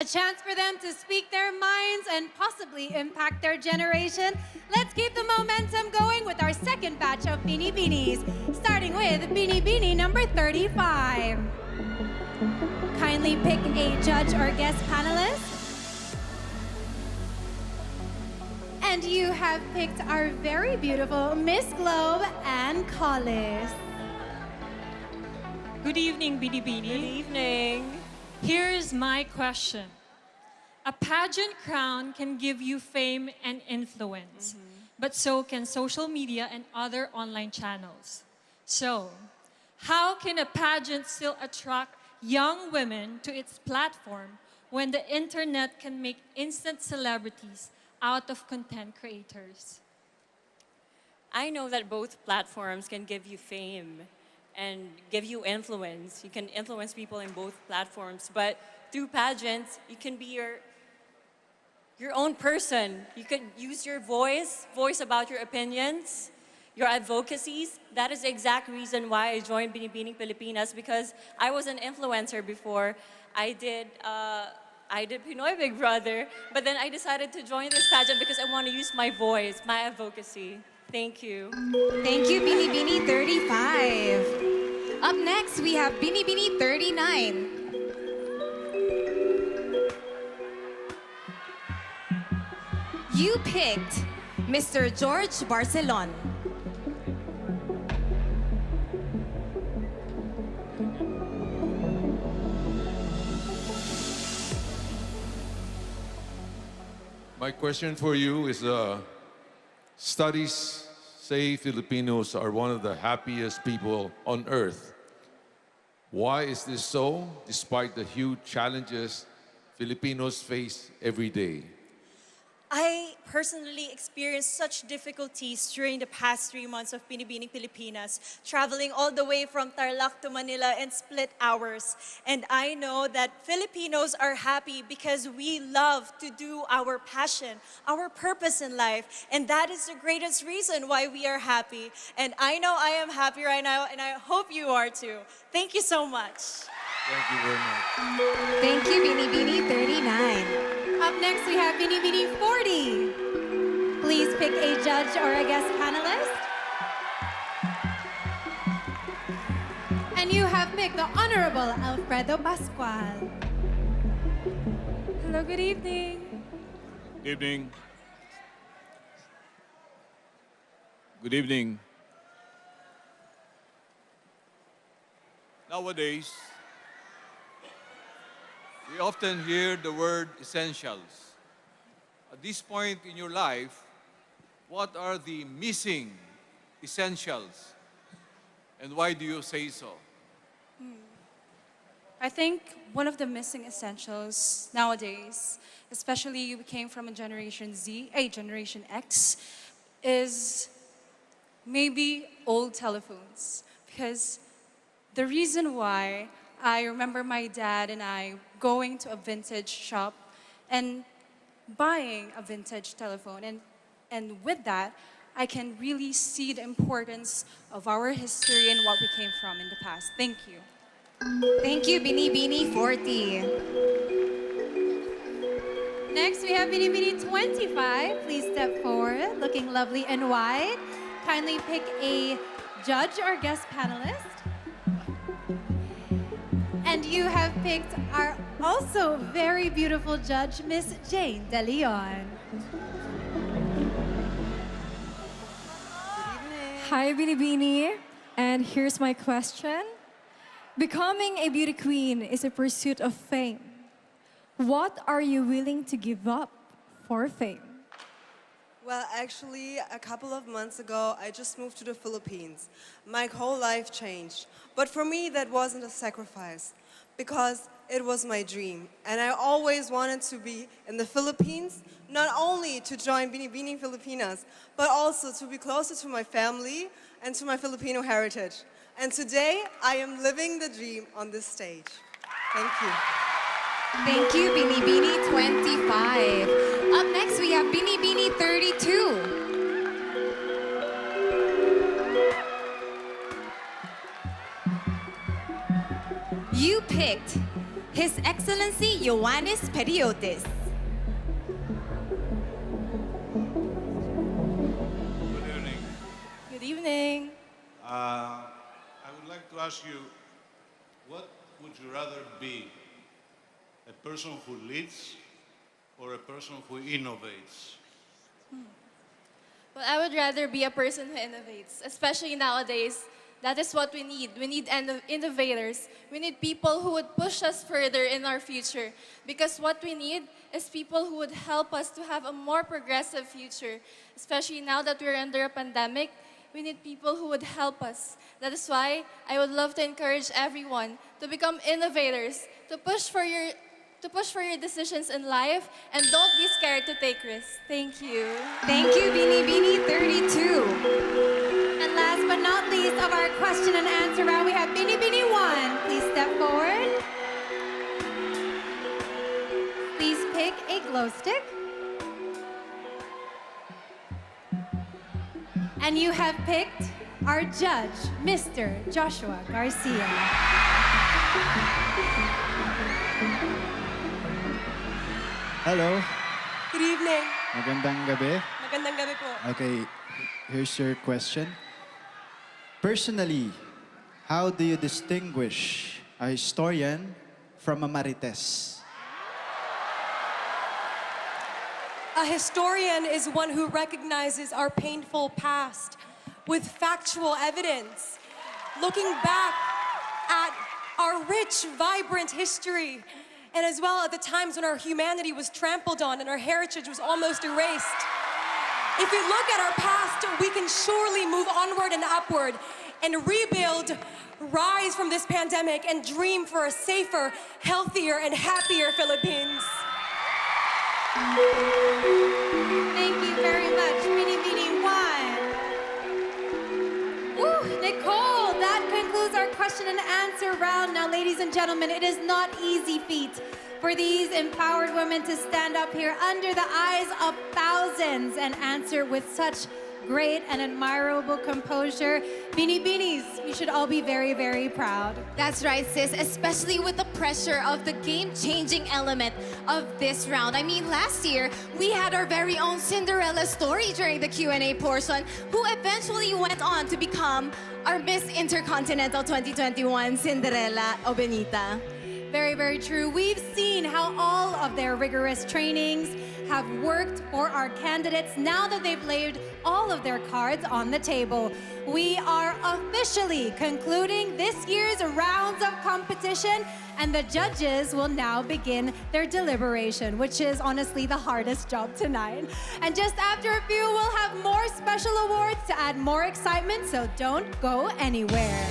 chance for them to speak their minds and possibly impact their generation. Let's keep the momentum going with our second batch of Binibinis, starting with Binibini number 35. Kindly pick a judge or guest panelist. And you have picked our very beautiful Miss Globe and Collis. Good evening, Binibini. Good evening. Here's my question. A pageant crown can give you fame and influence, but so can social media and other online channels. So, how can a pageant still attract young women to its platform when the internet can make instant celebrities out of content creators? I know that both platforms can give you fame and give you influence. You can influence people in both platforms, but through pageants, you can be your own person. You can use your voice about your opinions, your advocacies. That is the exact reason why I joined Binibining Pilipinas, because I was an influencer before. I did Pinoy Big Brother, but then I decided to join this pageant because I want to use my voice, my advocacy. Thank you. Thank you, Binibini 35. Up next, we have Binibini 39. You picked Mr. George Barcelon. My question for you is, studies say Filipinos are one of the happiest people on earth. Why is this so, despite the huge challenges Filipinos face every day? I personally experienced such difficulties during the past 3 months of Binibining Pilipinas, traveling all the way from Tarlac to Manila in split hours. And I know that Filipinos are happy because we love to do our passion, our purpose in life. And that is the greatest reason why we are happy. And I know I am happy right now, and I hope you are too. Thank you so much. Thank you very much. Thank you, Binibini 39. Up next, we have Binibini 40. Please pick a judge or a guest panelist. And you have picked the Honorable Alfredo Pascual. Hello, good evening. Good evening. Good evening. Nowadays, we often hear the word essentials. At this point in your life, what are the missing essentials? And why do you say so? I think one of the missing essentials nowadays, especially we came from a Generation Z, a Generation X, is maybe old telephones. Because the reason why I remember my dad and I going to a vintage shop and buying a vintage telephone. And with that, I can really see the importance of our history and what we came from in the past. Thank you. Thank you, Binibini 40. Next, we have Binibini 25. Please step forward, looking lovely and white. Kindly pick a judge or guest panelist. And you have picked our also very beautiful judge, Miss Jane De Leon. Hi, Binibini. And here's my question. Becoming a beauty queen is a pursuit of fame. What are you willing to give up for fame? Well, actually, a couple of months ago, I just moved to the Philippines. My whole life changed. But for me, that wasn't a sacrifice, because it was my dream. And I always wanted to be in the Philippines, not only to join Binibining Filipinas, but also to be closer to my family and to my Filipino heritage. And today, I am living the dream on this stage. Thank you. Thank you, Binibini 25. Up next, we have Binibini 32. You picked His Excellency Ioannis Periotis. Good evening. Good evening. I would like to ask you, what would you rather be? A person who leads or a person who innovates? Well, I would rather be a person who innovates, especially nowadays. That is what we need. We need innovators. We need people who would push us further in our future. Because what we need is people who would help us to have a more progressive future. Especially now that we're under a pandemic, we need people who would help us. That is why I would love to encourage everyone to become innovators, to push for your decisions in life, and don't be scared to take risks. Thank you. Thank you, Binibining 32. And last but not least of our question and answer round, we have Binibining 1. Please step forward. Please pick a glow stick. And you have picked our judge, Mr. Joshua Garcia. Hello. Good evening. Magandang gabi. Magandang gabi po. Okay, here's your question. Personally, how do you distinguish a historian from a marites? A historian is one who recognizes our painful past with factual evidence, looking back at our rich, vibrant history, and as well at the times when our humanity was trampled on and our heritage was almost erased. If we look at our past, we can surely move onward and upward and rebuild, rise from this pandemic, and dream for a safer, healthier, and happier Philippines. Thank you very much, Binibining 1. Woo, Nicole, that concludes our question and answer round. Now, ladies and gentlemen, it is not easy feat for these empowered women to stand up here under the eyes of thousands and answer with such great and admirable composure. Binibinis, you should all be very, very proud. That's right, sis, especially with the pressure of the game-changing element of this round. I mean, last year, we had our very own Cinderella story during the Q&A portion, who eventually went on to become our Miss Intercontinental 2021, Cinderella Obenita. Very, very true. We've seen how all of their rigorous trainings have worked for our candidates now that they've laid all of their cards on the table. We are officially concluding this year's rounds of competition, and the judges will now begin their deliberation, which is honestly the hardest job tonight. And just after a few, we'll have more special awards to add more excitement, so don't go anywhere.